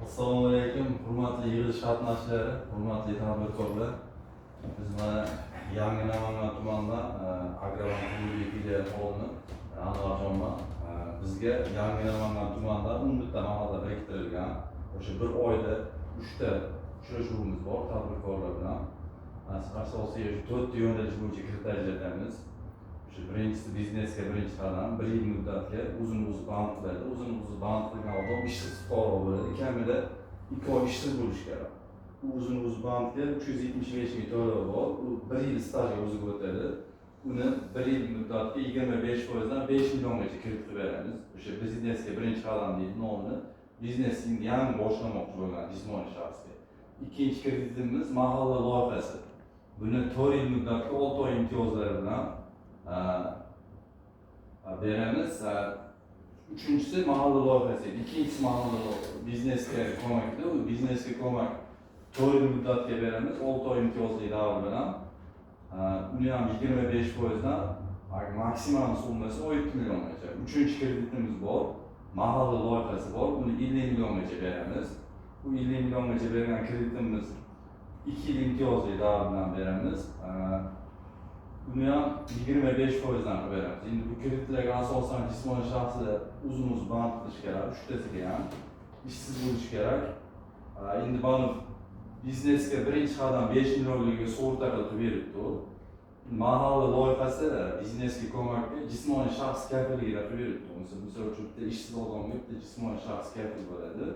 Assalomu alaykum, hurmatli yig'ilish qatnashchilari, hurmatli tadbirkorlar. Biz mana Yangi Namangan tumanida Agrobank klubi filiali hovlini Anvarjonman. Bizga Yangi Namangan tumanida 10 ta mahalla biriktirilgan. O'sha bir oyda 3 ta uchrashuvimiz bor tadbirkorlar bilan. Asosiy 4 yo'nalish bo'yicha kriteriylar etamiz. Birinchisi biznesga birinchi qadam, 1 yil muddatga uzun band qiladi. Uzun band qilgan odam ishsiz fuqaro bo'ladi. Kamida 2 oy ishsiz bo'lishi kerak. Uzun bandga 375 ming to'lov bor. U 1 yil stajga o'ziga o'tadi. Uni 1 yil muddatga 25% dan 5 milliongacha kredit qilib beramiz. O'sha biznesga birinchi qadam deydi nomini. Biznesni yangi boshlamoqchi bo'lgan jismoniy shaxsga. Ikkinchi kreditimiz mahalla loyihasi. Buni 4 yil muddatga 6 oy imtiyozlar bilan beramiz. Uchinchisi mahalla loyihasi, ikkinchisi mahalla biznesga ko'makda. U biznesga ko'mak 4 yil muddatga beramiz, 6 oy imtiyozli davr bilan. Uni ham 25% dan maksimum summasi 17 milliongacha. Uchinchi kreditimiz bor, mahalla loyihasi bor. Uni 50 milliongacha beramiz. Bu 50 milliongacha bergan kreditimiz 2 yil imtiyozli davr bilan beramiz. Buni ham 25% dan qilib beramiz. Endi bu kreditlarga asosan jismoniy shaxslar uzun band qilish kerak, 3 tasiga ham ishsiz bo'lish kerak. Endi buni biznesga birinchi qadam 5 millionligiga sug'urta qilib beribdi. Mahalla loyihasi biznesga ko'makga jismoniy shaxs kafilligida qilib beribdi. Misol uchun bitta ishsiz odamga bitta jismoniy shaxs kafil bo'ladi.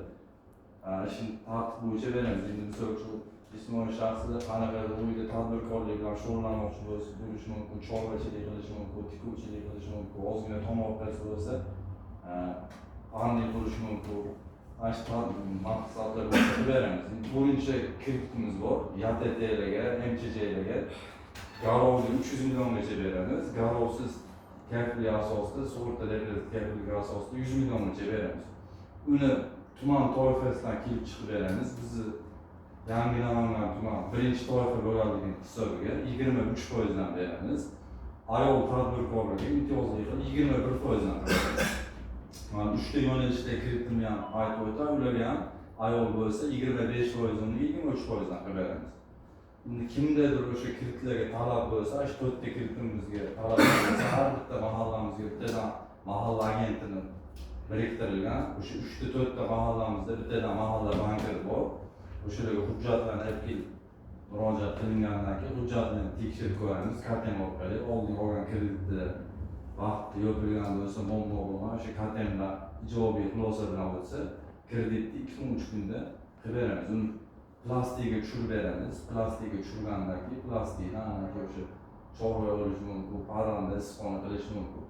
Ishni tartib bo'yicha beramiz. Endi misol uchun jismoniy shaxslar qanaqa uyda tadbirkorlik bilan shug'ullanmoqchi bo'lishi mumkin, chorvachilik qilishi mumkin, tikuvchilik qilishi mumkin, ozgina tomorqasi bo'lsa, g'amlik qilishi mumkin. Mana shu maqsadlar bo'yicha beramiz. Birinchi kreditimiz bor, YTTlarga, MCJlarga garovli 300 milliongacha beramiz. Garovsiz kafillik asosida, sug'urta depozit kafilligi asosida 100 milliongacha beramiz. Uni tuman toifasidan kelib chiqib beramiz. Bizni Yangi Namangan tuman birinchi toifa bo'lganligini hisobiga 23% dan beramiz. Ayol tadbirkorlarga imtiyozli qilib 21% dan beramiz. Mana 3 ta yo'nalishda kreditimni ham aytib o'taman. Ularga ham ayol bo'lsa 25% dan 23% dan qilib beramiz. Endi kimdadir o'sha kreditlarga talab bo'lsa, shu 4 ta kreditimizga talab bo'lsa, har bitta mahallamizga bittadan mahalla agentini biriktirilgan. O'sha 3 ta 4 ta mahallamizda bittadan mahalla bankiri bor. O'shalarga hujjatlarni olib kelib murojaat qilingandan keyin hujjatlarni tekshirib ko'ramiz. KTM orqali oldin olgan kreditni vaqtida yopilgan bo'lsa, muammo bo'lgan, o'sha KTMdan ijobiy xulosa bilan o'tsa, kreditni 2-3 kunda qilib beramiz. Uni plastigiga tushirib beramiz. Plastigiga tushirgandan keyin plastikdan o'sha chorva olish mumkin, parranda issiqxona qilish mumkin.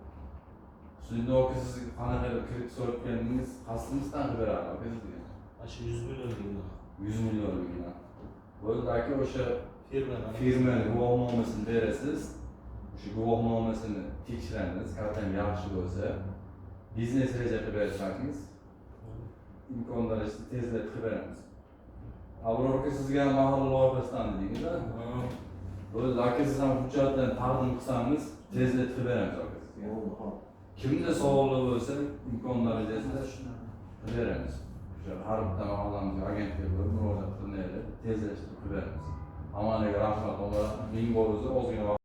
Sizni siz qanaqa kredit so'rab keldingiz, qasdimizdan qilib beramiz. Shu 100 millionligini 100 millionligini. Bo'ldi aka, o'sha firmani guvohnomasini berasiz. O'sha guvohnomasini tekshiramiz, qat'iy yaxshi bo'lsa, biznes reja qilib bersangiz, imkonlar tezlatib qilib beramiz. Abror aka, sizga mahalla loyihasidan dedingiz-a? Bo'ldi aka, siz ham hujjatlarni taqdim qilsangiz, tezlatib qilib beramiz aka sizga. Kimda savollar bo'lsa, imkonlar rejasida qilib beramiz. Har bitta mahallamizga agentga bo'lib murojaat qilinadi, tezlashtirib qilib beramiz. Hammaga rahmat, ming bor o'zi ozgina